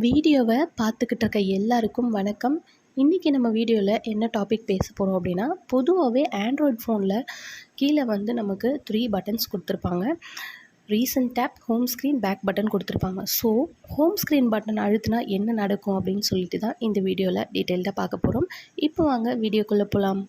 வீடியோவை பார்த்துக்கிட்டு இருக்க எல்லாருக்கும் வணக்கம். இன்றைக்கி நம்ம வீடியோவில் என்ன டாபிக் பேச போகிறோம் அப்படின்னா, பொதுவாகவே ஆண்ட்ராய்ட் ஃபோனில் கீழே வந்து நமக்கு 3 பட்டன்ஸ் கொடுத்துருப்பாங்க. Recent tab, home screen, back button கொடுத்துருப்பாங்க. ஸோ ஹோம் ஸ்க்ரீன் பட்டன் அழுத்தினா என்ன நடக்கும் அப்படின்னு சொல்லிட்டு தான் இந்த வீடியோவில் டீட்டெயில்டாக பார்க்க போகிறோம். இப்போ வாங்க வீடியோக்குள்ளே போகலாம்.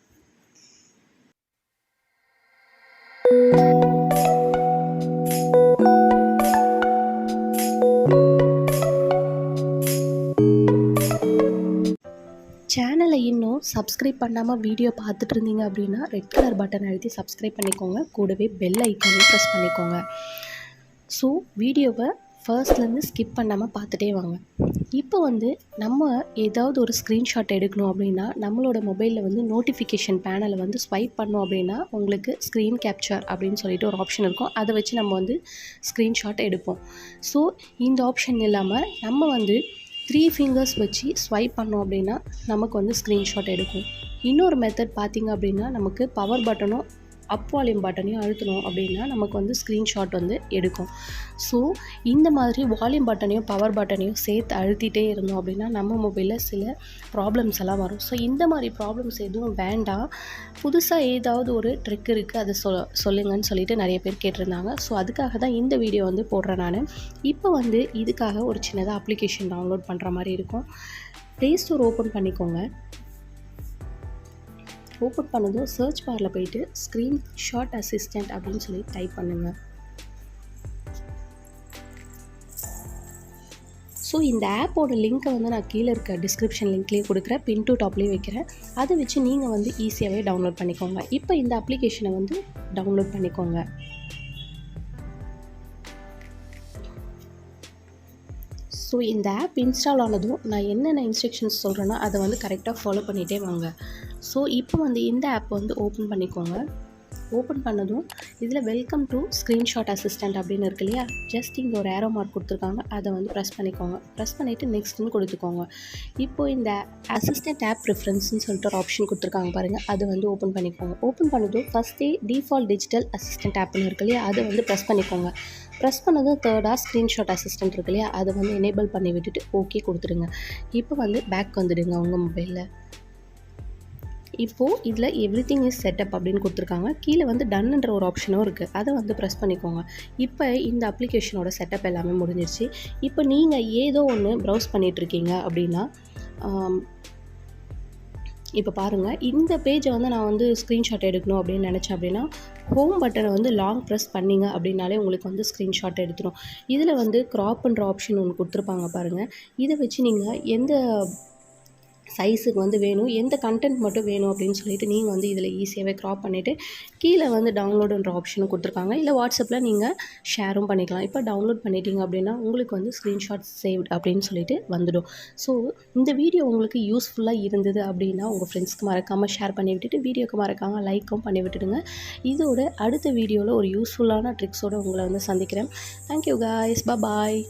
சேனலை இன்னும் சப்ஸ்கிரைப் பண்ணாமல் வீடியோ பார்த்துட்டு இருந்தீங்க அப்படின்னா ரெட் கலர் பட்டன் அழுத்தி சப்ஸ்கிரைப் பண்ணிக்கோங்க. கூடவே பெல் ஐக்கானையும் ப்ரெஸ் பண்ணிக்கோங்க. ஸோ வீடியோவை ஃபர்ஸ்ட்லேருந்து ஸ்கிப் பண்ணாமல் பார்த்துட்டே வாங்க. இப்போ வந்து நம்ம ஏதாவது ஒரு ஸ்க்ரீன்ஷாட் எடுக்கணும் அப்படின்னா நம்மளோட மொபைலில் வந்து நோட்டிஃபிகேஷன் பேனலை வந்து ஸ்வைப் பண்ணோம் அப்படின்னா உங்களுக்கு ஸ்க்ரீன் கேப்சர் அப்படின்னு சொல்லிட்டு ஒரு ஆப்ஷன் இருக்கும். அதை வச்சு நம்ம வந்து ஸ்க்ரீன்ஷாட் எடுப்போம். ஸோ இந்த ஆப்ஷன் இல்லாமல் நம்ம வந்து 3 ஃபிங்கர்ஸ் வச்சு ஸ்வைப் பண்ணோம் அப்படின்னா நமக்கு வந்து ஸ்க்ரீன்ஷாட் எடுக்கும். இன்னொரு மெத்தட் பார்த்திங்க அப்படின்னா நமக்கு பவர் பட்டனும் அப் வால்யூம் பட்டனையும் அழுத்தணும் அப்படின்னா நமக்கு வந்து ஸ்க்ரீன்ஷாட் வந்து எடுக்கும். ஸோ இந்த மாதிரி வால்யூம் பட்டனையும் பவர் பட்டனையும் சேர்த்து அழுத்திட்டே இருந்தோம் அப்படின்னா நம்ம மொபைலில் சில ப்ராப்ளம்ஸ் எல்லாம் வரும். ஸோ இந்த மாதிரி ப்ராப்ளம்ஸ் எதுவும் வேண்டாம். புதுசாக ஏதாவது ஒரு ட்ரிக் இருக்குது அதை சொல்லுங்கன்னு சொல்லிட்டு நிறைய பேர் கேட்டிருந்தாங்க. ஸோ அதுக்காக தான் இந்த வீடியோ வந்து போடுறேன் நான். இப்போ வந்து இதுக்காக ஒரு சின்னதாக அப்ளிகேஷன் டவுன்லோட் பண்ணுற மாதிரி இருக்கும். ப்ளே ஸ்டோர் ஓப்பன் பண்ணிக்கோங்க. ஓப்பன் பண்ணதும் சர்ச் பாரில் போயிட்டு ஸ்க்ரீன்ஷாட் அசிஸ்டண்ட் அப்படின்னு சொல்லி டைப் பண்ணுங்கள். ஸோ இந்த ஆப்போட லிங்க்கை வந்து நான் கீழே இருக்க டிஸ்கிரிப்ஷன் லிங்க்லேயே கொடுக்குறேன், பின் டு டாப்லேயும் வைக்கிறேன். அதை வச்சு நீங்கள் வந்து ஈஸியாகவே டவுன்லோட் பண்ணிக்கோங்க. இப்போ இந்த அப்ளிகேஷனை வந்து டவுன்லோட் பண்ணிக்கோங்க. ஸோ இந்த ஆப் இன்ஸ்டால் ஆனதும் நான் என்னென்ன இன்ஸ்ட்ரக்ஷன்ஸ் சொல்கிறேன்னா அதை வந்து கரெக்டாக ஃபாலோ பண்ணிகிட்டே வாங்க. ஸோ இப்போ வந்து இந்த ஆப் வந்து ஓப்பன் பண்ணிக்கோங்க. ஓப்பன் பண்ணதும் இதில் வெல்கம் டு ஸ்க்ரீன்ஷாட் அசிஸ்டண்ட் அப்படின்னு இருக்கு இல்லையா, ஜஸ்ட் இங்கே ஒரு ஏரோ மார்க் கொடுத்துருக்காங்க, அதை வந்து ப்ரெஸ் பண்ணிக்கோங்க. ப்ரெஸ் பண்ணிவிட்டு நெக்ஸ்ட்னு கொடுத்துக்கோங்க. இப்போது இந்த அசிஸ்டண்ட் ஆப் ப்ரிஃபரன்ஸ்னு சொல்லிட்டு ஒரு ஆப்ஷன் கொடுத்துருக்காங்க பாருங்கள், அதை வந்து ஓப்பன் பண்ணிக்கோங்க. ஓப்பன் பண்ணதும் ஃபஸ்ட்டே டிஃபால்ட் டிஜிட்டல் அசிஸ்டண்ட் ஆப்னு இருக்கு இல்லையா, அதை வந்து ப்ரெஸ் பண்ணிக்கோங்க. ப்ரெஸ் பண்ணதும் தேர்டாக ஸ்க்ரீன்ஷாட் அசிஸ்டண்ட் இருக்கு இல்லையா, அதை வந்து எனேபிள் பண்ணி விட்டுட்டு ஓகே கொடுத்துருங்க. இப்போ வந்து பேக் வந்துடுங்க உங்கள் மொபைலில். இப்போது இதில் எவ்ரிதிங் இஸ் செட்டப் அப்படின்னு கொடுத்துருக்காங்க. கீழே வந்து டன்ன்ற ஒரு ஆப்ஷனும் இருக்குது, அதை வந்து ப்ரெஸ் பண்ணிக்கோங்க. இப்போ இந்த அப்ளிகேஷனோட செட்டப் எல்லாமே முடிஞ்சிருச்சு. இப்போ நீங்கள் ஏதோ ஒன்று ப்ரௌஸ் பண்ணிகிட்ருக்கீங்க அப்படின்னா இப்போ பாருங்கள், இந்த பேஜை வந்து நான் வந்து ஸ்க்ரீன்ஷாட் எடுக்கணும் அப்படின்னு நினச்சேன் அப்படின்னா ஹோம் பட்டனை வந்து லாங் ப்ரெஸ் பண்ணிங்க அப்படின்னாலே உங்களுக்கு வந்து ஸ்க்ரீன்ஷாட் எடுத்துரும். இதில் வந்து க்ராப்ன்ற ஆப்ஷன் ஒன்று கொடுத்துருப்பாங்க பாருங்கள், இதை வச்சு நீங்கள் எந்த சைஸுக்கு வந்து வேணும், எந்த கண்டென்ட் மட்டும் வேணும் அப்படின்னு சொல்லிட்டு நீங்கள் வந்து இதில் ஈஸியாகவே க்ராப் பண்ணிவிட்டு கீழே வந்து டவுன்லோடுன்ற ஆப்ஷனும் கொடுத்துருக்காங்க. இல்லை வாட்ஸ்அப்பில் நீங்கள் ஷேரும் பண்ணிக்கலாம். இப்போ டவுன்லோட் பண்ணிட்டீங்க அப்படின்னா உங்களுக்கு வந்து ஸ்க்ரீன்ஷாட் சேவ்ட் அப்படின்னு சொல்லிட்டு வந்துடும். ஸோ இந்த வீடியோ உங்களுக்கு யூஸ்ஃபுல்லாக இருந்தது அப்படின்னா உங்கள் ஃப்ரெண்ட்ஸ்க்கு மறக்காமல் ஷேர் பண்ணி விட்டுட்டு வீடியோக்கு மறக்காமல் லைக்கும் பண்ணி விட்டுடுங்க. இதோட அடுத்த வீடியோவில் ஒரு யூஸ்ஃபுல்லான ட்ரிக்ஸோடு உங்களை வந்து சந்திக்கிறேன். தேங்க்யூ காய்ஸ், பாய்.